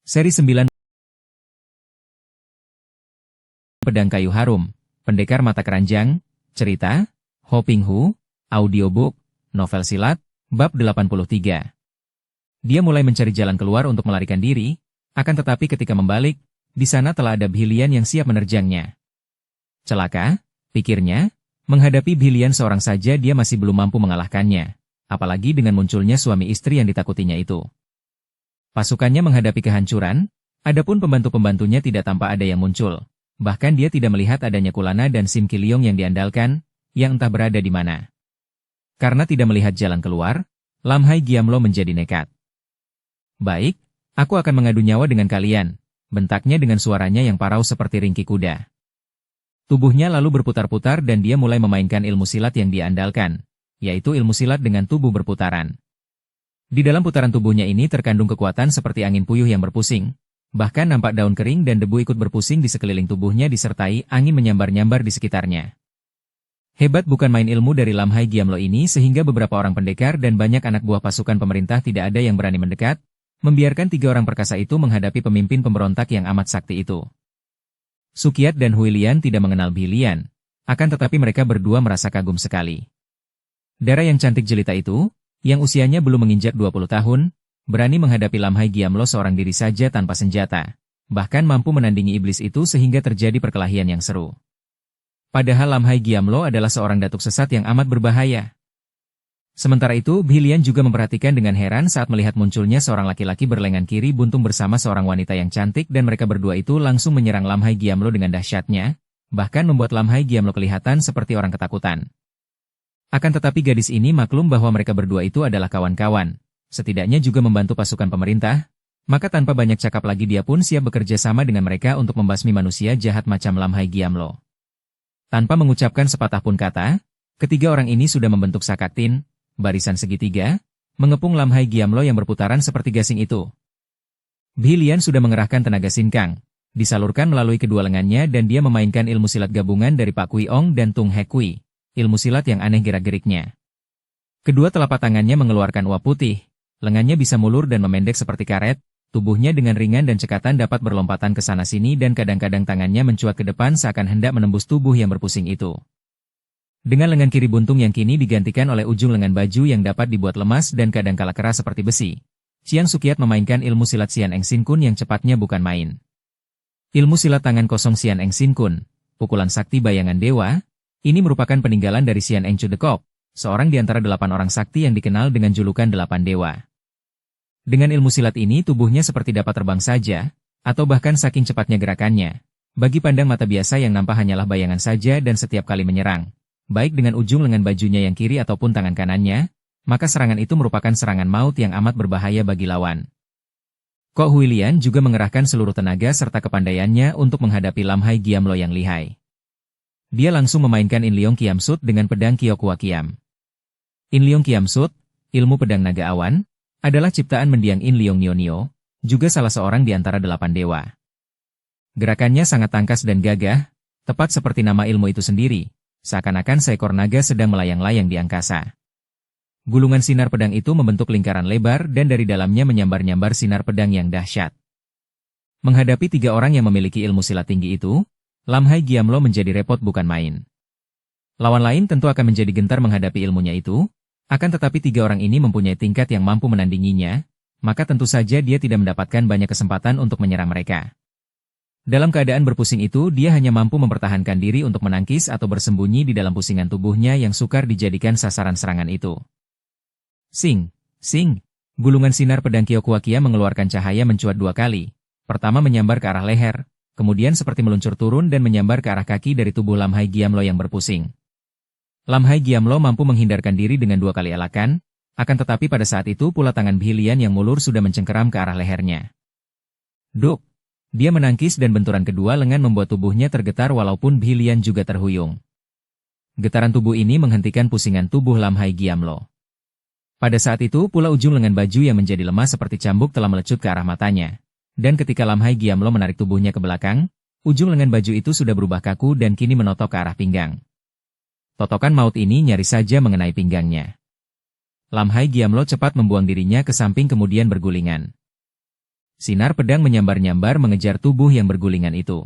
Seri 9 Pedang Kayu Harum, Pendekar Mata Keranjang, Cerita, Ho Ping Hu, Audiobook, Novel Silat, Bab 83. Dia mulai mencari jalan keluar untuk melarikan diri, akan tetapi ketika membalik, di sana telah ada Bhilian yang siap menerjangnya. Celaka, pikirnya, menghadapi Bhilian seorang saja dia masih belum mampu mengalahkannya, apalagi dengan munculnya suami istri yang ditakutinya itu. Pasukannya menghadapi kehancuran, adapun pembantu-pembantunya tidak tampak ada yang muncul. Bahkan dia tidak melihat adanya Kulana dan Sim Kiliong yang diandalkan, yang entah berada di mana. Karena tidak melihat jalan keluar, Lam Hai Giamlo menjadi nekat. "Baik, aku akan mengadu nyawa dengan kalian," bentaknya dengan suaranya yang parau seperti ringkih kuda. Tubuhnya lalu berputar-putar dan dia mulai memainkan ilmu silat yang dia andalkan, yaitu ilmu silat dengan tubuh berputaran. Di dalam putaran tubuhnya ini terkandung kekuatan seperti angin puyuh yang berpusing, bahkan nampak daun kering dan debu ikut berpusing di sekeliling tubuhnya disertai angin menyambar-nyambar di sekitarnya. Hebat bukan main ilmu dari Lam Hai Giamlo ini sehingga beberapa orang pendekar dan banyak anak buah pasukan pemerintah tidak ada yang berani mendekat, membiarkan 3 orang perkasa itu menghadapi pemimpin pemberontak yang amat sakti itu. Sukiat dan Huilian tidak mengenal Bhilian, akan tetapi mereka berdua merasa kagum sekali. Dara yang cantik jelita itu, yang usianya belum menginjak 20 tahun, berani menghadapi Lam Hai Giamlo seorang diri saja tanpa senjata, bahkan mampu menandingi iblis itu sehingga terjadi perkelahian yang seru. Padahal Lam Hai Giamlo adalah seorang datuk sesat yang amat berbahaya. Sementara itu, Bhilian juga memperhatikan dengan heran saat melihat munculnya seorang laki-laki berlengan kiri buntung bersama seorang wanita yang cantik dan mereka berdua itu langsung menyerang Lam Hai Giamlo dengan dahsyatnya, bahkan membuat Lam Hai Giamlo kelihatan seperti orang ketakutan. Akan tetapi gadis ini maklum bahwa mereka berdua itu adalah kawan-kawan, setidaknya juga membantu pasukan pemerintah, maka tanpa banyak cakap lagi dia pun siap bekerja sama dengan mereka untuk membasmi manusia jahat macam Lam Hai Giamlo. Tanpa mengucapkan sepatah pun kata, ketiga orang ini sudah membentuk sakaktin, barisan segitiga, mengepung Lam Hai Giamlo yang berputaran seperti gasing itu. Bhilian sudah mengerahkan tenaga sinkang, disalurkan melalui kedua lengannya dan dia memainkan ilmu silat gabungan dari Pak Kui Ong dan Tung Hek Kui. Ilmu silat yang aneh gerak-geriknya. Kedua telapak tangannya mengeluarkan uap putih, lengannya bisa mulur dan memendek seperti karet, tubuhnya dengan ringan dan cekatan dapat berlompatan ke sana-sini dan kadang-kadang tangannya mencuat ke depan seakan hendak menembus tubuh yang berpusing itu. Dengan lengan kiri buntung yang kini digantikan oleh ujung lengan baju yang dapat dibuat lemas dan kadangkala keras seperti besi, Xian Sukiat memainkan ilmu silat Xian Eng Sin Kun yang cepatnya bukan main. Ilmu silat tangan kosong Xian Eng Sin Kun, pukulan sakti bayangan dewa, ini merupakan peninggalan dari Xian Eng Chu Dekok, seorang di antara 8 orang sakti yang dikenal dengan julukan 8 dewa. Dengan ilmu silat ini tubuhnya seperti dapat terbang saja, atau bahkan saking cepatnya gerakannya. Bagi pandang mata biasa yang nampak hanyalah bayangan saja dan setiap kali menyerang, baik dengan ujung lengan bajunya yang kiri ataupun tangan kanannya, maka serangan itu merupakan serangan maut yang amat berbahaya bagi lawan. Kok Huilian juga mengerahkan seluruh tenaga serta kepandaiannya untuk menghadapi Lam Hai Giamlo yang lihai. Dia langsung memainkan In Leong Kiam Sut dengan pedang Kyokwa Kiam. In Leong Kiam Sut, ilmu pedang naga awan, adalah ciptaan mendiang In Leong Nionio, juga salah seorang di antara 8 dewa. Gerakannya sangat tangkas dan gagah, tepat seperti nama ilmu itu sendiri, seakan-akan seekor naga sedang melayang-layang di angkasa. Gulungan sinar pedang itu membentuk lingkaran lebar dan dari dalamnya menyambar-nyambar sinar pedang yang dahsyat. Menghadapi 3 orang yang memiliki ilmu silat tinggi itu, Lam Hai Giamlo menjadi repot bukan main. Lawan lain tentu akan menjadi gentar menghadapi ilmunya itu, akan tetapi 3 orang ini mempunyai tingkat yang mampu menandinginya, maka tentu saja dia tidak mendapatkan banyak kesempatan untuk menyerang mereka. Dalam keadaan berpusing itu dia hanya mampu mempertahankan diri untuk menangkis atau bersembunyi di dalam pusingan tubuhnya yang sukar dijadikan sasaran serangan itu. Sing, sing, gulungan sinar pedang Kyokwa Kiam mengeluarkan cahaya mencuat 2 kali, pertama menyambar ke arah leher, kemudian seperti meluncur turun dan menyambar ke arah kaki dari tubuh Lam Hai Giamlo yang berpusing. Lam Hai Giamlo mampu menghindarkan diri dengan 2 kali elakan, akan tetapi pada saat itu pula tangan Bhilian yang mulur sudah mencengkeram ke arah lehernya. Duk! Dia menangkis dan benturan kedua lengan membuat tubuhnya tergetar walaupun Bhilian juga terhuyung. Getaran tubuh ini menghentikan pusingan tubuh Lam Hai Giamlo. Pada saat itu pula ujung lengan baju yang menjadi lemah seperti cambuk telah melecut ke arah matanya. Dan ketika Lam Hai Giamlo menarik tubuhnya ke belakang, ujung lengan baju itu sudah berubah kaku dan kini menotok ke arah pinggang. Totokan maut ini nyaris saja mengenai pinggangnya. Lam Hai Giamlo cepat membuang dirinya ke samping kemudian bergulingan. sinar pedang menyambar-nyambar mengejar tubuh yang bergulingan itu.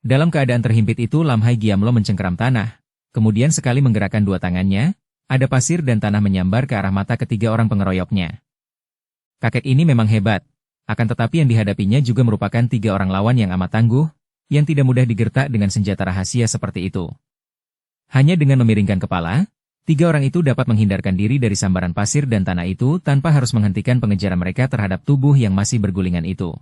Dalam keadaan terhimpit itu Lam Hai Giamlo mencengkeram tanah, kemudian sekali menggerakkan dua tangannya, ada pasir dan tanah menyambar ke arah mata ketiga orang pengeroyoknya. Kakek ini memang hebat, akan tetapi yang dihadapinya juga merupakan tiga orang lawan yang amat tangguh, yang tidak mudah digertak dengan senjata rahasia seperti itu. Hanya dengan memiringkan kepala, tiga orang itu dapat menghindarkan diri dari sambaran pasir dan tanah itu tanpa harus menghentikan pengejaran mereka terhadap tubuh yang masih bergulingan itu.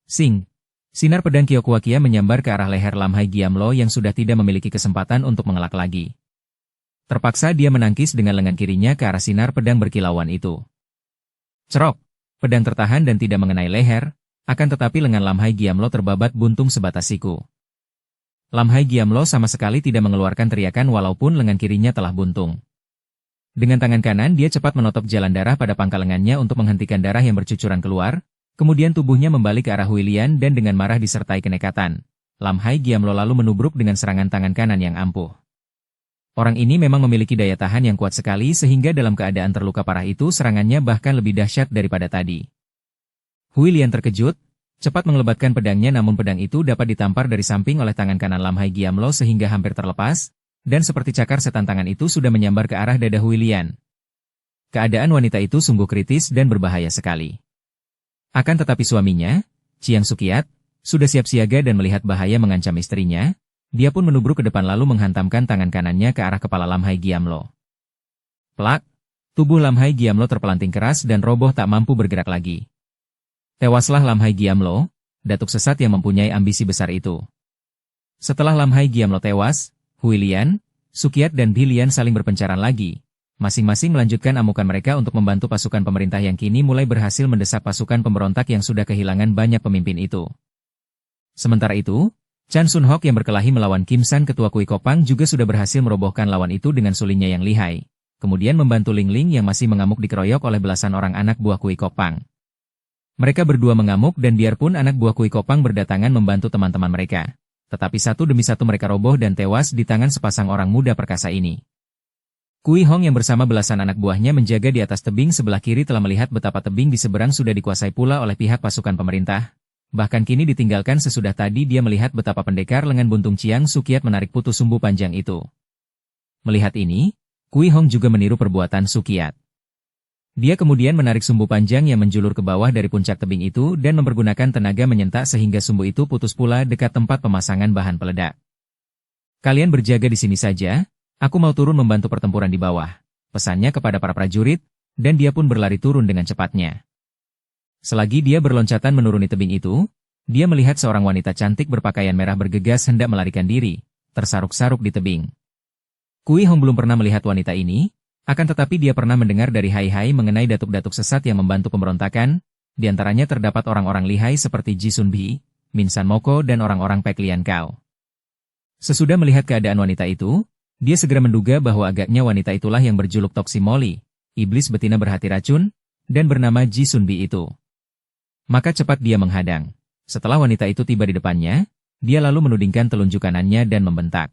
Sing! Sinar pedang Kyokuakia menyambar ke arah leher Lam Hai Giamlo yang sudah tidak memiliki kesempatan untuk mengelak lagi. Terpaksa dia menangkis dengan lengan kirinya ke arah sinar pedang berkilauan itu. Cerok! Pedang tertahan dan tidak mengenai leher, akan tetapi lengan Lam Hai Giamlo terbabat buntung sebatas siku. Lam Hai Giamlo sama sekali tidak mengeluarkan teriakan walaupun lengan kirinya telah buntung. Dengan tangan kanan dia cepat menotop jalan darah pada pangkal lengannya untuk menghentikan darah yang bercucuran keluar, kemudian tubuhnya membalik ke arah Huilian dan dengan marah disertai kenekatan. Lam Hai Giamlo lalu menubruk dengan serangan tangan kanan yang ampuh. Orang ini memang memiliki daya tahan yang kuat sekali sehingga dalam keadaan terluka parah itu serangannya bahkan lebih dahsyat daripada tadi. Huilian terkejut, cepat mengelebatkan pedangnya namun pedang itu dapat ditampar dari samping oleh tangan kanan Lam Hai Giamlo sehingga hampir terlepas, dan seperti cakar setan tangan itu sudah menyambar ke arah dada Huilian. Keadaan wanita itu sungguh kritis dan berbahaya sekali. Akan tetapi suaminya, Chiang Sukiat, sudah siap siaga dan melihat bahaya mengancam istrinya, dia pun menubruk ke depan lalu menghantamkan tangan kanannya ke arah kepala Lam Hai Giamlo. Plak! Tubuh Lam Hai Giamlo terpelanting keras dan roboh tak mampu bergerak lagi. Tewaslah Lam Hai Giamlo, datuk sesat yang mempunyai ambisi besar itu. Setelah Lam Hai Giamlo tewas, Huilian, Sukiat dan Bilian saling berpencaran lagi. Masing-masing melanjutkan amukan mereka untuk membantu pasukan pemerintah yang kini mulai berhasil mendesak pasukan pemberontak yang sudah kehilangan banyak pemimpin itu. Sementara itu, Chan Sun Hok yang berkelahi melawan Kim San ketua Kui Kopang juga sudah berhasil merobohkan lawan itu dengan sulingnya yang lihai, kemudian membantu Ling Ling yang masih mengamuk dikeroyok oleh belasan orang anak buah Kui Kopang. Mereka berdua mengamuk dan biarpun anak buah Kui Kopang berdatangan membantu teman-teman mereka, tetapi satu demi satu mereka roboh dan tewas di tangan sepasang orang muda perkasa ini. Kui Hong yang bersama belasan anak buahnya menjaga di atas tebing sebelah kiri telah melihat betapa tebing di seberang sudah dikuasai pula oleh pihak pasukan pemerintah. Bahkan kini ditinggalkan sesudah tadi dia melihat betapa pendekar lengan buntung Chiang Sukiat menarik putus sumbu panjang itu. Melihat ini, Kui Hong juga meniru perbuatan Sukiat. Dia kemudian menarik sumbu panjang yang menjulur ke bawah dari puncak tebing itu dan mempergunakan tenaga menyentak sehingga sumbu itu putus pula dekat tempat pemasangan bahan peledak. Kalian berjaga di sini saja, aku mau turun membantu pertempuran di bawah, pesannya kepada para prajurit, dan dia pun berlari turun dengan cepatnya. Selagi dia berloncatan menuruni tebing itu, dia melihat seorang wanita cantik berpakaian merah bergegas hendak melarikan diri, tersaruk-saruk di tebing. Kui Hong belum pernah melihat wanita ini, akan tetapi dia pernah mendengar dari Hai mengenai datuk-datuk sesat yang membantu pemberontakan, di antaranya terdapat orang-orang lihai seperti Ji Sun Bi, Min San Moko dan orang-orang Pek Lian Kao. Sesudah melihat keadaan wanita itu, dia segera menduga bahwa agaknya wanita itulah yang berjuluk Toksimoli, iblis betina berhati racun, dan bernama Ji Sun Bi itu. Maka cepat dia menghadang. Setelah wanita itu tiba di depannya, dia lalu menudingkan telunjuk kanannya dan membentak.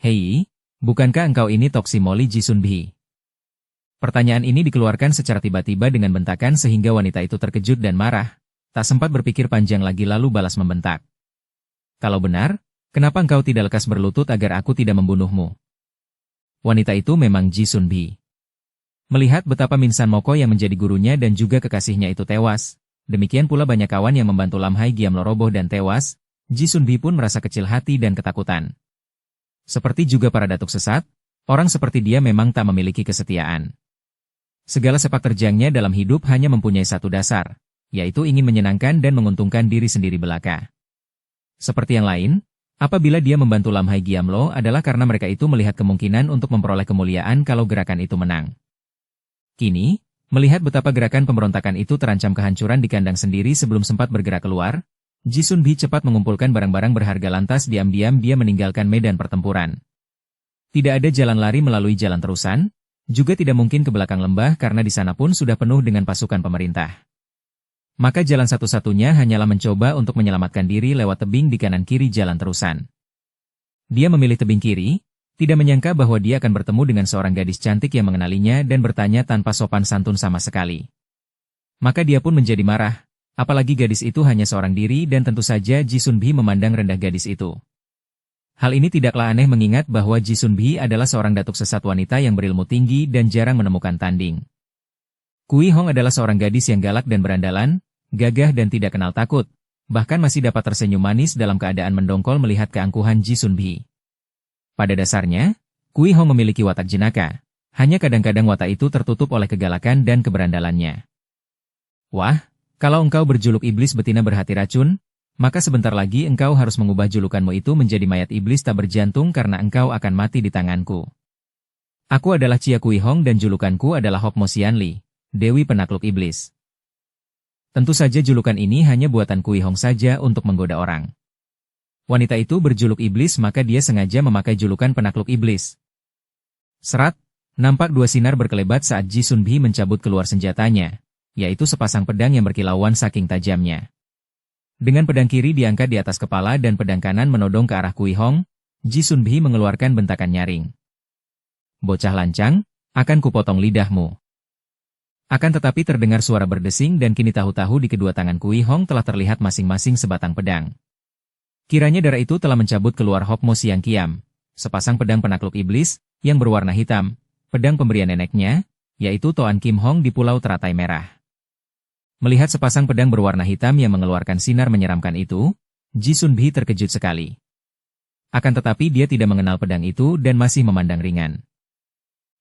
Hei! Bukankah engkau ini Toksimoli Ji Sun Bi? Pertanyaan ini dikeluarkan secara tiba-tiba dengan bentakan sehingga wanita itu terkejut dan marah. Tak sempat berpikir panjang lagi lalu balas membentak. Kalau benar, kenapa engkau tidak lekas berlutut agar aku tidak membunuhmu? Wanita itu memang Ji Sun Bi. Melihat betapa Min San Moko yang menjadi gurunya dan juga kekasihnya itu tewas, demikian pula banyak kawan yang membantu Lam Hai Giamlo roboh dan tewas, Ji Sun Bi pun merasa kecil hati dan ketakutan. Seperti juga para datuk sesat, orang seperti dia memang tak memiliki kesetiaan. Segala sepak terjangnya dalam hidup hanya mempunyai satu dasar, yaitu ingin menyenangkan dan menguntungkan diri sendiri belaka. Seperti yang lain, apabila dia membantu Lam Hai Giamlo adalah karena mereka itu melihat kemungkinan untuk memperoleh kemuliaan kalau gerakan itu menang. Kini, melihat betapa gerakan pemberontakan itu terancam kehancuran di kandang sendiri sebelum sempat bergerak keluar, Ji Sun Bi cepat mengumpulkan barang-barang berharga lantas diam-diam dia meninggalkan medan pertempuran. Tidak ada jalan lari melalui jalan terusan, juga tidak mungkin ke belakang lembah karena di sana pun sudah penuh dengan pasukan pemerintah. Maka jalan satu-satunya hanyalah mencoba untuk menyelamatkan diri lewat tebing di kanan kiri jalan terusan. Dia memilih tebing kiri, tidak menyangka bahwa dia akan bertemu dengan seorang gadis cantik yang mengenalinya dan bertanya tanpa sopan santun sama sekali. Maka dia pun menjadi marah, apalagi gadis itu hanya seorang diri dan tentu saja Ji Sun-bi memandang rendah gadis itu. Hal ini tidaklah aneh mengingat bahwa Ji Sun-bi adalah seorang datuk sesat wanita yang berilmu tinggi dan jarang menemukan tanding. Kui Hong adalah seorang gadis yang galak dan berandalan, gagah dan tidak kenal takut, bahkan masih dapat tersenyum manis dalam keadaan mendongkol melihat keangkuhan Ji Sun-bi. Pada dasarnya, Kui Hong memiliki watak jenaka, hanya kadang-kadang watak itu tertutup oleh kegalakan dan keberandalannya. Wah, kalau engkau berjuluk iblis betina berhati racun, maka sebentar lagi engkau harus mengubah julukanmu itu menjadi mayat iblis tak berjantung karena engkau akan mati di tanganku. Aku adalah Chia Kui Hong dan julukanku adalah Hok Mo Xianli, Dewi Penakluk Iblis. Tentu saja julukan ini hanya buatan Kui Hong saja untuk menggoda orang. Wanita itu berjuluk iblis maka dia sengaja memakai julukan penakluk iblis. Serat, nampak dua sinar berkelebat saat Ji Sun-bi mencabut keluar senjatanya, yaitu sepasang pedang yang berkilauan saking tajamnya. Dengan pedang kiri diangkat di atas kepala dan pedang kanan menodong ke arah Kui Hong, Ji Sun-bi mengeluarkan bentakan nyaring. Bocah lancang, akan kupotong lidahmu. Akan tetapi terdengar suara berdesing dan kini tahu-tahu di kedua tangan Kui Hong telah terlihat masing-masing sebatang pedang. Kiranya darah itu telah mencabut keluar Hok Mo Siang Kiam, sepasang pedang penakluk iblis, yang berwarna hitam, pedang pemberian neneknya, yaitu Toan Kim Hong di Pulau Teratai Merah. Melihat sepasang pedang berwarna hitam yang mengeluarkan sinar menyeramkan itu, Ji Sun-bi terkejut sekali. Akan tetapi dia tidak mengenal pedang itu dan masih memandang ringan.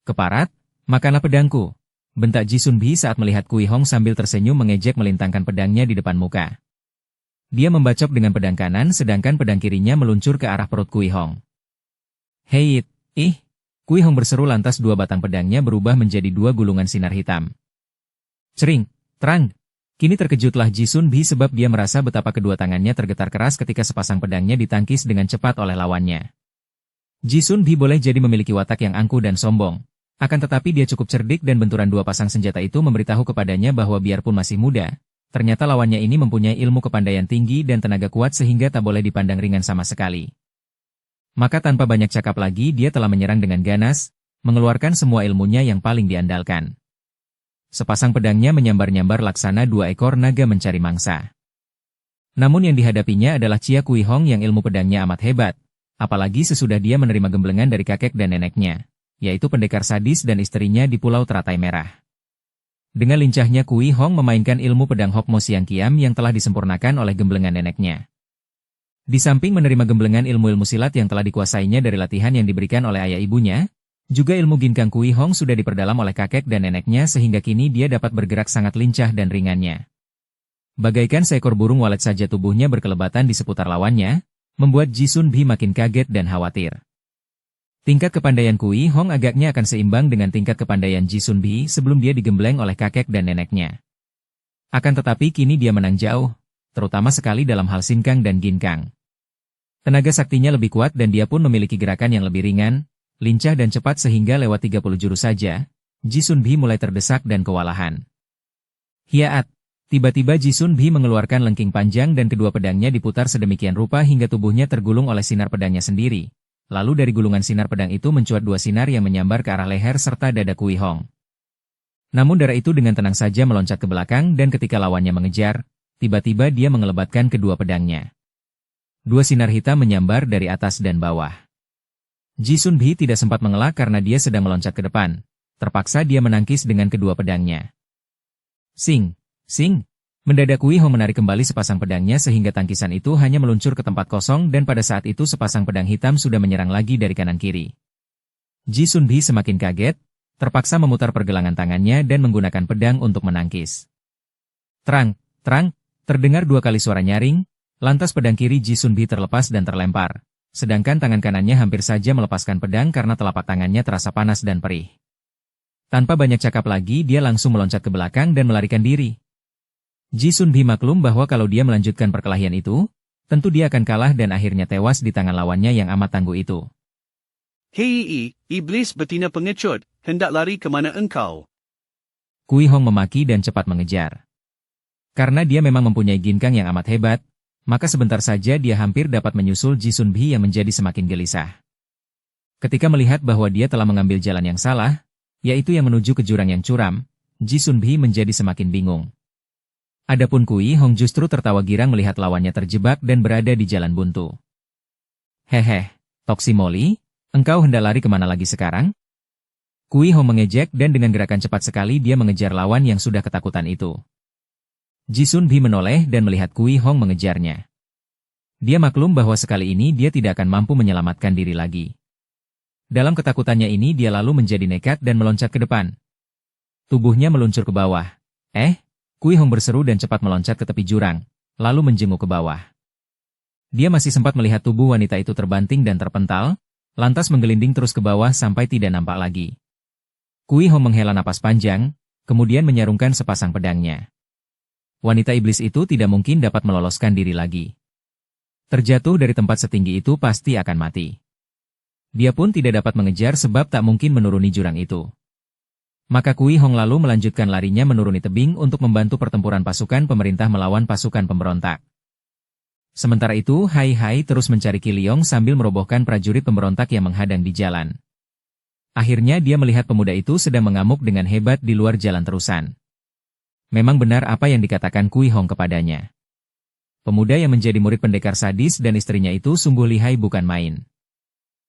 Keparat, makanlah pedangku, bentak Ji Sun-bi saat melihat Kui Hong sambil tersenyum mengejek melintangkan pedangnya di depan muka. Dia membacok dengan pedang kanan sedangkan pedang kirinya meluncur ke arah perut Kui Hong. Hei, Kui Hong berseru lantas dua batang pedangnya berubah menjadi dua gulungan sinar hitam. Cering, terang. Kini terkejutlah Ji Sun-bi sebab dia merasa betapa kedua tangannya tergetar keras ketika sepasang pedangnya ditangkis dengan cepat oleh lawannya. Ji Sun-bi boleh jadi memiliki watak yang angkuh dan sombong, akan tetapi dia cukup cerdik dan benturan dua pasang senjata itu memberitahu kepadanya bahwa biarpun masih muda, ternyata lawannya ini mempunyai ilmu kepandaian tinggi dan tenaga kuat sehingga tak boleh dipandang ringan sama sekali. Maka tanpa banyak cakap lagi dia telah menyerang dengan ganas, mengeluarkan semua ilmunya yang paling diandalkan. Sepasang pedangnya menyambar-nyambar laksana dua ekor naga mencari mangsa. Namun yang dihadapinya adalah Chia Kui Hong yang ilmu pedangnya amat hebat, apalagi sesudah dia menerima gemblengan dari kakek dan neneknya, yaitu pendekar sadis dan istrinya di Pulau Teratai Merah. Dengan lincahnya Kui Hong memainkan ilmu pedang Hok Mo Siang Kiam yang telah disempurnakan oleh gemblengan neneknya. Di samping menerima gemblengan ilmu-ilmu silat yang telah dikuasainya dari latihan yang diberikan oleh ayah ibunya, juga ilmu ginkang Kui Hong sudah diperdalam oleh kakek dan neneknya sehingga kini dia dapat bergerak sangat lincah dan ringannya. Bagaikan seekor burung walet saja tubuhnya berkelebatan di seputar lawannya, membuat Ji Sun-bi makin kaget dan khawatir. Tingkat kepandaian Kui Hong agaknya akan seimbang dengan tingkat kepandaian Ji Sun-bi sebelum dia digembleng oleh kakek dan neneknya. Akan tetapi kini dia menang jauh, terutama sekali dalam hal sinkang dan ginkang. Tenaga saktinya lebih kuat dan dia pun memiliki gerakan yang lebih ringan, lincah dan cepat sehingga lewat 30 jurus saja, Ji Sun-bi mulai terdesak dan kewalahan. Hiaat! Tiba-tiba Ji Sun-bi mengeluarkan lengking panjang dan kedua pedangnya diputar sedemikian rupa hingga tubuhnya tergulung oleh sinar pedangnya sendiri. Lalu dari gulungan sinar pedang itu mencuat dua sinar yang menyambar ke arah leher serta dada Kui Hong. Namun darah itu dengan tenang saja meloncat ke belakang dan ketika lawannya mengejar, tiba-tiba dia mengelebatkan kedua pedangnya. Dua sinar hitam menyambar dari atas dan bawah. Ji Sun-bi tidak sempat mengelak karena dia sedang meloncat ke depan. Terpaksa dia menangkis dengan kedua pedangnya. Sing! Mendadak Kui Hong menarik kembali sepasang pedangnya sehingga tangkisan itu hanya meluncur ke tempat kosong dan pada saat itu sepasang pedang hitam sudah menyerang lagi dari kanan kiri. Ji Sun-bi semakin kaget, terpaksa memutar pergelangan tangannya dan menggunakan pedang untuk menangkis. Terang! Terdengar dua kali suara nyaring, lantas pedang kiri Ji Sun-bi terlepas dan terlempar. Sedangkan tangan kanannya hampir saja melepaskan pedang karena telapak tangannya terasa panas dan perih. Tanpa banyak cakap lagi dia langsung meloncat ke belakang dan melarikan diri. Ji Sun-bi maklum bahwa kalau dia melanjutkan perkelahian itu, tentu dia akan kalah dan akhirnya tewas di tangan lawannya yang amat tangguh itu. Hei, iblis betina pengecut, hendak lari kemana engkau? Kui Hong memaki dan cepat mengejar. Karena dia memang mempunyai ginkang yang amat hebat, maka sebentar saja dia hampir dapat menyusul Ji Sun-bi yang menjadi semakin gelisah. Ketika melihat bahwa dia telah mengambil jalan yang salah, yaitu yang menuju ke jurang yang curam, Ji Sun-bi menjadi semakin bingung. Adapun Kui Hong justru tertawa girang melihat lawannya terjebak dan berada di jalan buntu. Hehe, Toksi Molly, engkau hendak lari kemana lagi sekarang? Kui Hong mengejek dan dengan gerakan cepat sekali dia mengejar lawan yang sudah ketakutan itu. Jisun Bi menoleh dan melihat Kui Hong mengejarnya. Dia maklum bahwa sekali ini dia tidak akan mampu menyelamatkan diri lagi. Dalam ketakutannya ini dia lalu menjadi nekat dan meloncat ke depan. Tubuhnya meluncur ke bawah. Kui Hong berseru dan cepat meloncat ke tepi jurang, lalu menjenguk ke bawah. Dia masih sempat melihat tubuh wanita itu terbanting dan terpental, lantas menggelinding terus ke bawah sampai tidak nampak lagi. Kui Hong menghela napas panjang, kemudian menyarungkan sepasang pedangnya. Wanita iblis itu tidak mungkin dapat meloloskan diri lagi. Terjatuh dari tempat setinggi itu pasti akan mati. Dia pun tidak dapat mengejar sebab tak mungkin menuruni jurang itu. Maka Kui Hong lalu melanjutkan larinya menuruni tebing untuk membantu pertempuran pasukan pemerintah melawan pasukan pemberontak. Sementara itu, Hai Hai terus mencari Qi Liong sambil merobohkan prajurit pemberontak yang menghadang di jalan. Akhirnya dia melihat pemuda itu sedang mengamuk dengan hebat di luar jalan terusan. Memang benar apa yang dikatakan Kui Hong kepadanya. Pemuda yang menjadi murid pendekar sadis dan istrinya itu sungguh lihai bukan main.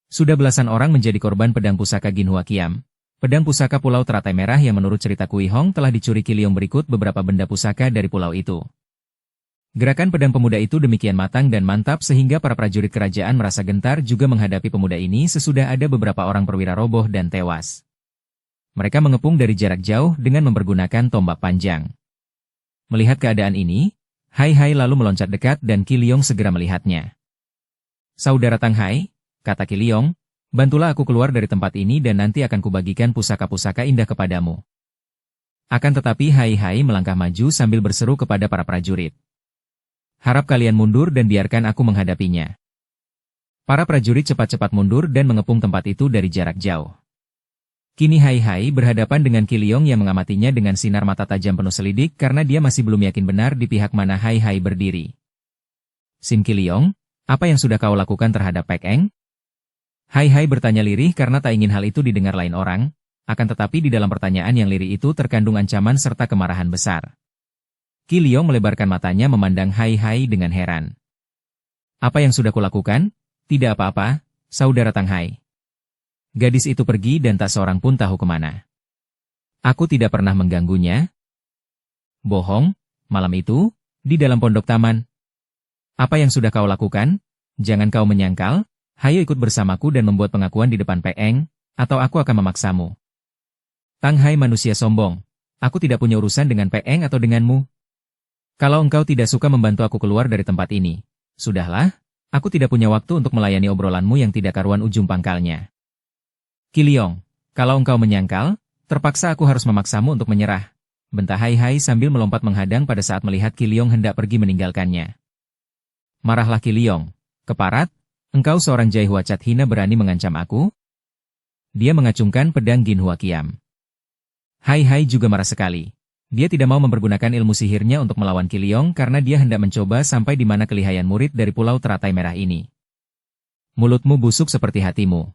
Sudah belasan orang menjadi korban pedang pusaka Ginhua Qiam, pedang pusaka Pulau Teratai Merah yang menurut cerita Kui Hong telah dicuri Qi Liong berikut beberapa benda pusaka dari pulau itu. Gerakan pedang pemuda itu demikian matang dan mantap sehingga para prajurit kerajaan merasa gentar juga menghadapi pemuda ini sesudah ada beberapa orang perwira roboh dan tewas. Mereka mengepung dari jarak jauh dengan mempergunakan tombak panjang. Melihat keadaan ini, Hai Hai lalu meloncat dekat dan Qi Liong segera melihatnya. Saudara Tang Hai, kata Qi Liong, bantulah aku keluar dari tempat ini dan nanti akan kubagikan pusaka-pusaka indah kepadamu. Akan tetapi Hai Hai melangkah maju sambil berseru kepada para prajurit. Harap kalian mundur dan biarkan aku menghadapinya. Para prajurit cepat-cepat mundur dan mengepung tempat itu dari jarak jauh. Kini Hai Hai berhadapan dengan Qi Liong yang mengamatinya dengan sinar mata tajam penuh selidik karena dia masih belum yakin benar di pihak mana Hai Hai berdiri. Sim Qi Liong, apa yang sudah kau lakukan terhadap Pek Eng? Hai Hai bertanya lirih karena tak ingin hal itu didengar lain orang, akan tetapi di dalam pertanyaan yang lirih itu terkandung ancaman serta kemarahan besar. Qi Liong melebarkan matanya memandang Hai Hai dengan heran. Apa yang sudah kulakukan? Tidak apa-apa, saudara Tang Hai. Gadis itu pergi dan tak seorang pun tahu kemana. Aku tidak pernah mengganggunya. Bohong, malam itu, di dalam pondok taman. Apa yang sudah kau lakukan? Jangan kau menyangkal, hayo ikut bersamaku dan membuat pengakuan di depan Pek Eng, atau aku akan memaksamu. Tang Hai manusia sombong, aku tidak punya urusan dengan Pek Eng atau denganmu. Kalau engkau tidak suka membantu aku keluar dari tempat ini, sudahlah, aku tidak punya waktu untuk melayani obrolanmu yang tidak karuan ujung pangkalnya. Qi Liong, kalau engkau menyangkal, terpaksa aku harus memaksamu untuk menyerah. Bentak Hai Hai sambil melompat menghadang pada saat melihat Qi Liong hendak pergi meninggalkannya. Marahlah Qi Liong, keparat, engkau seorang Jai Hua Cat hina berani mengancam aku? Dia mengacungkan pedang Ginhua Qiam. Hai Hai juga marah sekali. Dia tidak mau mempergunakan ilmu sihirnya untuk melawan Qi Liong karena dia hendak mencoba sampai di mana kelihayan murid dari Pulau Teratai Merah ini. Mulutmu busuk seperti hatimu.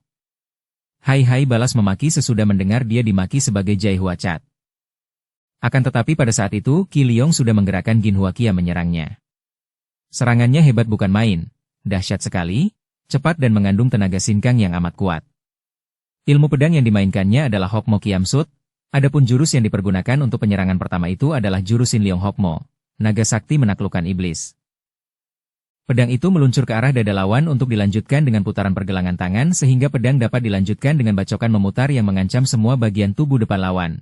Hai Hai balas memaki sesudah mendengar dia dimaki sebagai Jai Hua Cat. Akan tetapi pada saat itu, Qi Liong sudah menggerakkan Ginhua Qiam menyerangnya. Serangannya hebat bukan main, dahsyat sekali, cepat dan mengandung tenaga sinkang yang amat kuat. Ilmu pedang yang dimainkannya adalah Hokmo Qiam Sut, adapun jurus yang dipergunakan untuk penyerangan pertama itu adalah jurus Sin Leong Hokmo, naga sakti menaklukkan iblis. Pedang itu meluncur ke arah dada lawan untuk dilanjutkan dengan putaran pergelangan tangan sehingga pedang dapat dilanjutkan dengan bacokan memutar yang mengancam semua bagian tubuh depan lawan.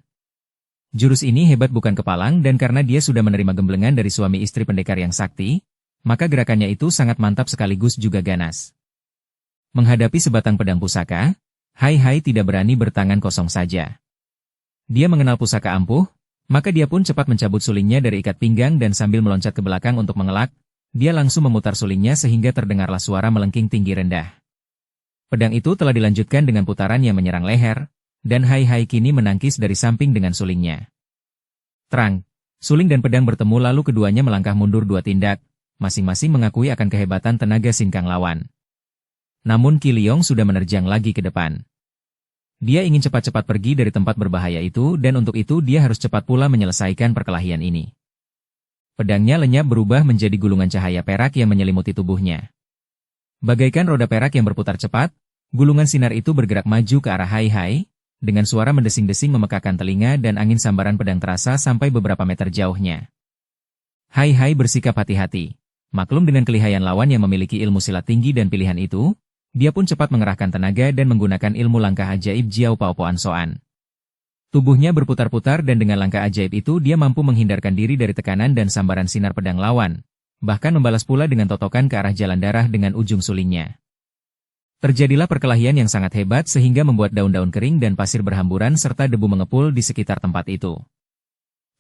Jurus ini hebat bukan kepalang dan karena dia sudah menerima gemblengan dari suami istri pendekar yang sakti, maka gerakannya itu sangat mantap sekaligus juga ganas. Menghadapi sebatang pedang pusaka, Hai Hai tidak berani bertangan kosong saja. Dia mengenal pusaka ampuh, maka dia pun cepat mencabut sulingnya dari ikat pinggang dan sambil meloncat ke belakang untuk mengelak, dia langsung memutar sulingnya sehingga terdengarlah suara melengking tinggi rendah. Pedang itu telah dilanjutkan dengan putaran yang menyerang leher, dan Hai Hai kini menangkis dari samping dengan sulingnya. Terang, suling dan pedang bertemu lalu keduanya melangkah mundur 2 tindak, masing-masing mengakui akan kehebatan tenaga sinkang lawan. Namun Qi Liong sudah menerjang lagi ke depan. Dia ingin cepat-cepat pergi dari tempat berbahaya itu dan untuk itu dia harus cepat pula menyelesaikan perkelahian ini. Pedangnya lenyap berubah menjadi gulungan cahaya perak yang menyelimuti tubuhnya. Bagaikan roda perak yang berputar cepat, gulungan sinar itu bergerak maju ke arah Hai Hai, dengan suara mendesing-desing memekakan telinga dan angin sambaran pedang terasa sampai beberapa meter jauhnya. Hai Hai bersikap hati-hati. Maklum dengan kelihayan lawan yang memiliki ilmu silat tinggi dan pilihan itu, dia pun cepat mengerahkan tenaga dan menggunakan ilmu langkah ajaib Jiao Pao Poan Soan. Tubuhnya berputar-putar dan dengan langkah ajaib itu dia mampu menghindarkan diri dari tekanan dan sambaran sinar pedang lawan, bahkan membalas pula dengan totokan ke arah jalan darah dengan ujung sulingnya. Terjadilah perkelahian yang sangat hebat sehingga membuat daun-daun kering dan pasir berhamburan serta debu mengepul di sekitar tempat itu.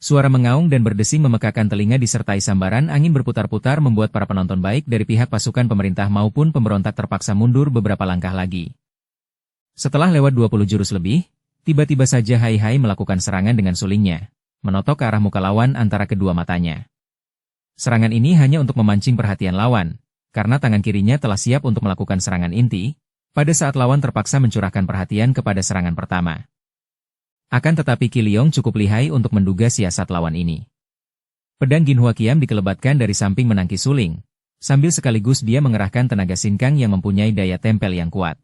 Suara mengaung dan berdesing memekakan telinga disertai sambaran angin berputar-putar membuat para penonton baik dari pihak pasukan pemerintah maupun pemberontak terpaksa mundur beberapa langkah lagi. Setelah lewat 20 jurus lebih, tiba-tiba saja Hai Hai melakukan serangan dengan sulingnya, menotok ke arah muka lawan antara kedua matanya. Serangan ini hanya untuk memancing perhatian lawan, karena tangan kirinya telah siap untuk melakukan serangan inti, pada saat lawan terpaksa mencurahkan perhatian kepada serangan pertama. Akan tetapi Qi Liong cukup lihai untuk menduga siasat lawan ini. Pedang Ginhua Qiam dikelebatkan dari samping menangkis suling, sambil sekaligus dia mengerahkan tenaga sinkang yang mempunyai daya tempel yang kuat.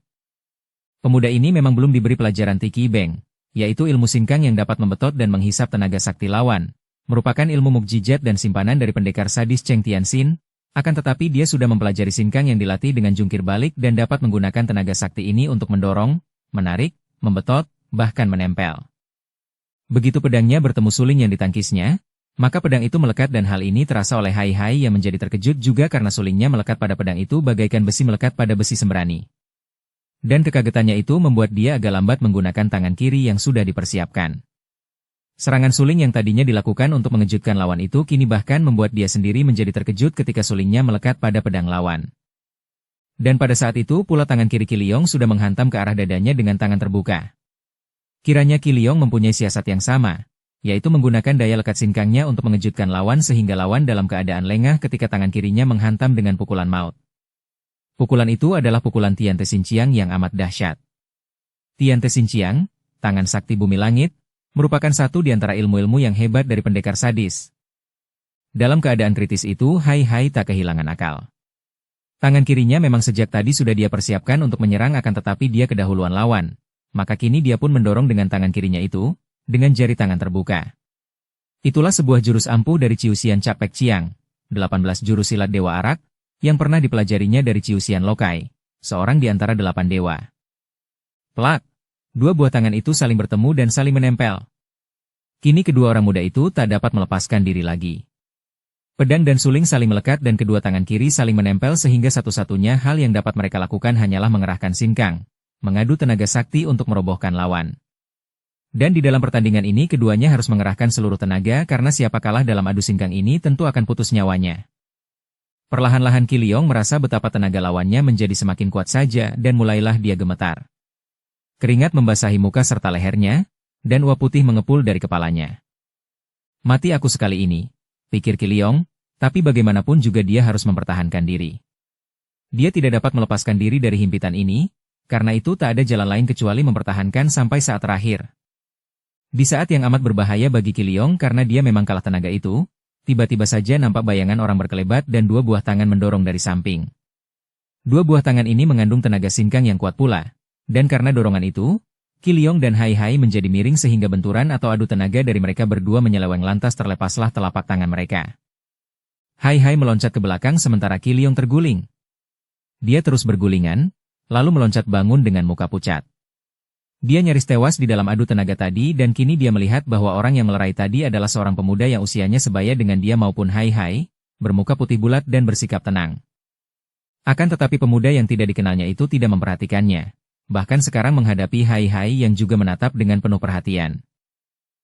Pemuda ini memang belum diberi pelajaran Tiki Beng, yaitu ilmu sinkang yang dapat membetot dan menghisap tenaga sakti lawan, merupakan ilmu mukjizat dan simpanan dari pendekar sadis Cheng Tianxin, akan tetapi dia sudah mempelajari sinkang yang dilatih dengan jungkir balik dan dapat menggunakan tenaga sakti ini untuk mendorong, menarik, membetot, bahkan menempel. Begitu pedangnya bertemu suling yang ditangkisnya, maka pedang itu melekat dan hal ini terasa oleh Hai Hai yang menjadi terkejut juga karena sulingnya melekat pada pedang itu bagaikan besi melekat pada besi sembrani. Dan kekagetannya itu membuat dia agak lambat menggunakan tangan kiri yang sudah dipersiapkan. Serangan suling yang tadinya dilakukan untuk mengejutkan lawan itu kini bahkan membuat dia sendiri menjadi terkejut ketika sulingnya melekat pada pedang lawan. Dan pada saat itu pula tangan kiri Qi Liong sudah menghantam ke arah dadanya dengan tangan terbuka. Kiranya Qi Liong mempunyai siasat yang sama, yaitu menggunakan daya lekat sinkangnya untuk mengejutkan lawan sehingga lawan dalam keadaan lengah ketika tangan kirinya menghantam dengan pukulan maut. Pukulan itu adalah pukulan Tian Te Xin Qiang yang amat dahsyat. Tian Te Xin Qiang, tangan sakti bumi langit, merupakan satu di antara ilmu-ilmu yang hebat dari pendekar sadis. Dalam keadaan kritis itu Hai Hai tak kehilangan akal. Tangan kirinya memang sejak tadi sudah dia persiapkan untuk menyerang akan tetapi dia kedahuluan lawan. Maka kini dia pun mendorong dengan tangan kirinya itu, dengan jari tangan terbuka. Itulah sebuah jurus ampuh dari Ciuxian Cap Pek Chiang, 18 jurus silat Dewa Arak, yang pernah dipelajarinya dari Ciuxian Lokai, seorang di antara 8 dewa. Plak! Dua buah tangan itu saling bertemu dan saling menempel. Kini kedua orang muda itu tak dapat melepaskan diri lagi. Pedang dan suling saling melekat dan kedua tangan kiri saling menempel sehingga satu-satunya hal yang dapat mereka lakukan hanyalah mengerahkan sinkang, mengadu tenaga sakti untuk merobohkan lawan. Dan di dalam pertandingan ini keduanya harus mengerahkan seluruh tenaga karena siapa kalah dalam adu sinkang ini tentu akan putus nyawanya. Perlahan-lahan Qi Liong merasa betapa tenaga lawannya menjadi semakin kuat saja dan mulailah dia gemetar. Keringat membasahi muka serta lehernya, dan uap putih mengepul dari kepalanya. Mati aku sekali ini, pikir Qi Liong, tapi bagaimanapun juga dia harus mempertahankan diri. Dia tidak dapat melepaskan diri dari himpitan ini, karena itu tak ada jalan lain kecuali mempertahankan sampai saat terakhir. Di saat yang amat berbahaya bagi Qi Liong karena dia memang kalah tenaga itu, tiba-tiba saja nampak bayangan orang berkelebat dan dua buah tangan mendorong dari samping. Dua buah tangan ini mengandung tenaga sinkang yang kuat pula, dan karena dorongan itu, Qi Liong dan Hai Hai menjadi miring sehingga benturan atau adu tenaga dari mereka berdua menyeleweng lantas terlepaslah telapak tangan mereka. Hai Hai meloncat ke belakang sementara Qi Liong terguling. Dia terus bergulingan, lalu meloncat bangun dengan muka pucat. Dia nyaris tewas di dalam adu tenaga tadi dan kini dia melihat bahwa orang yang melerai tadi adalah seorang pemuda yang usianya sebaya dengan dia maupun Hai Hai, bermuka putih bulat dan bersikap tenang. Akan tetapi pemuda yang tidak dikenalnya itu tidak memperhatikannya, bahkan sekarang menghadapi Hai Hai yang juga menatap dengan penuh perhatian.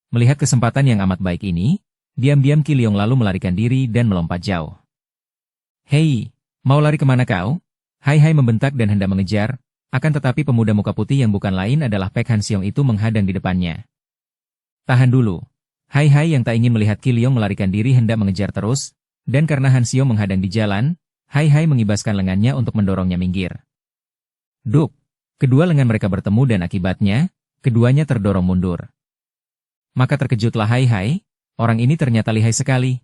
Melihat kesempatan yang amat baik ini, diam-diam Qi Liong lalu melarikan diri dan melompat jauh. "Hei, mau lari kemana kau?" Hai Hai membentak dan hendak mengejar. Akan tetapi pemuda muka putih yang bukan lain adalah Pek Han Xiong itu menghadang di depannya. "Tahan dulu." Hai Hai yang tak ingin melihat Qi Liong melarikan diri hendak mengejar terus, dan karena Han Xiong menghadang di jalan, Hai Hai mengibaskan lengannya untuk mendorongnya minggir. Duk! Kedua lengan mereka bertemu dan akibatnya, keduanya terdorong mundur. Maka terkejutlah Hai Hai, orang ini ternyata lihai sekali.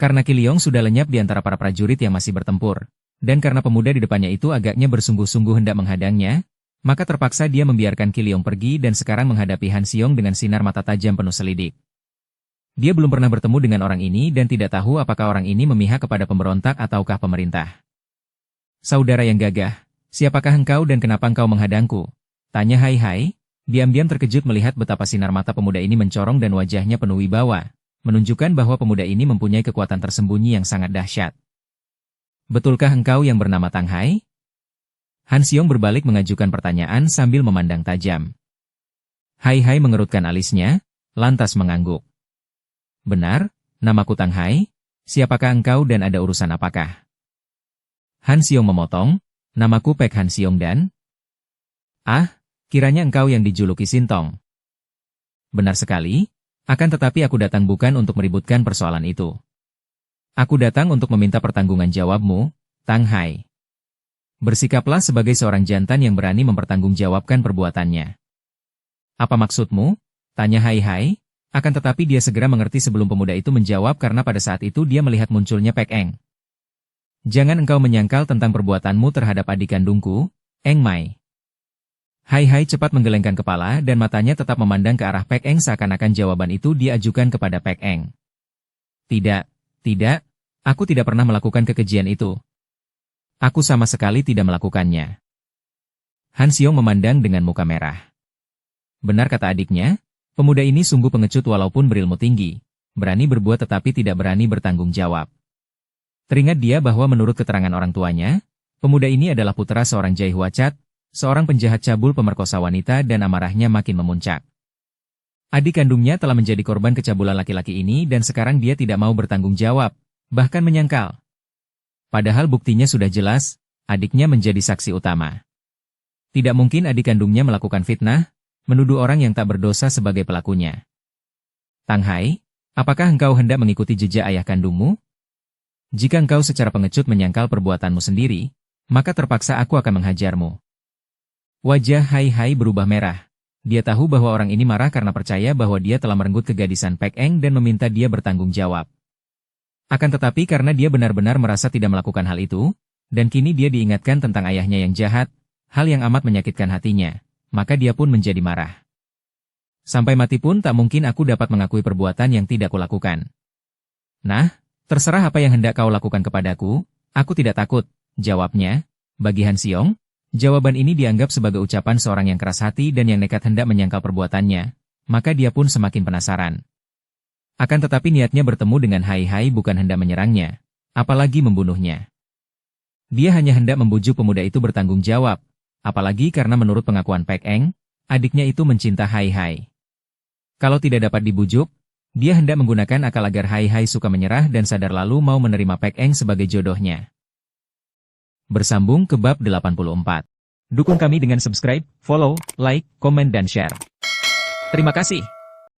Karena Qiliong sudah lenyap di antara para prajurit yang masih bertempur, dan karena pemuda di depannya itu agaknya bersungguh-sungguh hendak menghadangnya, maka terpaksa dia membiarkan Qiliong pergi dan sekarang menghadapi Han Xiong dengan sinar mata tajam penuh selidik. Dia belum pernah bertemu dengan orang ini dan tidak tahu apakah orang ini memihak kepada pemberontak ataukah pemerintah. Saudara yang gagah, siapakah engkau dan kenapa engkau menghadangku? Tanya Hai Hai, diam-diam terkejut melihat betapa sinar mata pemuda ini mencorong dan wajahnya penuh wibawa, menunjukkan bahwa pemuda ini mempunyai kekuatan tersembunyi yang sangat dahsyat. Betulkah engkau yang bernama Tang Hai? Han Xiong berbalik mengajukan pertanyaan sambil memandang tajam. Hai Hai mengerutkan alisnya, lantas mengangguk. Benar, namaku Tang Hai, siapakah engkau dan ada urusan apakah? Han Xiong memotong, namaku Pek Han Xiong dan... Ah, kiranya engkau yang dijuluki Sintong. Benar sekali, akan tetapi aku datang bukan untuk meributkan persoalan itu. Aku datang untuk meminta pertanggungan jawabmu, Tang Hai. Bersikaplah sebagai seorang jantan yang berani mempertanggungjawabkan perbuatannya. Apa maksudmu? Tanya Hai Hai, akan tetapi dia segera mengerti sebelum pemuda itu menjawab karena pada saat itu dia melihat munculnya Pek Eng. Jangan engkau menyangkal tentang perbuatanmu terhadap adik kandungku, Eng Mai. Hai Hai cepat menggelengkan kepala dan matanya tetap memandang ke arah Pek Eng seakan-akan jawaban itu diajukan kepada Pek Eng. Tidak, aku tidak pernah melakukan kekejian itu. Aku sama sekali tidak melakukannya. Han Xiong memandang dengan muka merah. Benar kata adiknya, pemuda ini sungguh pengecut walaupun berilmu tinggi, berani berbuat tetapi tidak berani bertanggung jawab. Teringat dia bahwa menurut keterangan orang tuanya, pemuda ini adalah putra seorang Jai Huacat, seorang penjahat cabul pemerkosa wanita dan amarahnya makin memuncak. Adik kandungnya telah menjadi korban kecabulan laki-laki ini dan sekarang dia tidak mau bertanggung jawab, bahkan menyangkal. Padahal buktinya sudah jelas, adiknya menjadi saksi utama. Tidak mungkin adik kandungnya melakukan fitnah, menuduh orang yang tak berdosa sebagai pelakunya. Tang Hai, apakah engkau hendak mengikuti jejak ayah kandungmu? Jika engkau secara pengecut menyangkal perbuatanmu sendiri, maka terpaksa aku akan menghajarmu. Wajah Hai Hai berubah merah. Dia tahu bahwa orang ini marah karena percaya bahwa dia telah merenggut kegadisan Pek Eng dan meminta dia bertanggung jawab. Akan tetapi karena dia benar-benar merasa tidak melakukan hal itu, dan kini dia diingatkan tentang ayahnya yang jahat, hal yang amat menyakitkan hatinya, maka dia pun menjadi marah. Sampai mati pun tak mungkin aku dapat mengakui perbuatan yang tidak kulakukan. Nah, terserah apa yang hendak kau lakukan kepadaku, aku tidak takut, jawabnya. Bagi Han Xiong, jawaban ini dianggap sebagai ucapan seorang yang keras hati dan yang nekat hendak menyangkal perbuatannya, maka dia pun semakin penasaran. Akan tetapi niatnya bertemu dengan Hai Hai bukan hendak menyerangnya, apalagi membunuhnya. Dia hanya hendak membujuk pemuda itu bertanggung jawab, apalagi karena menurut pengakuan Pek Eng, adiknya itu mencinta Hai Hai. Kalau tidak dapat dibujuk, dia hendak menggunakan akal agar Hai Hai suka menyerah dan sadar lalu mau menerima Pek Eng sebagai jodohnya. Bersambung ke bab 84. Dukung kami dengan subscribe, follow, like, komen dan share. Terima kasih.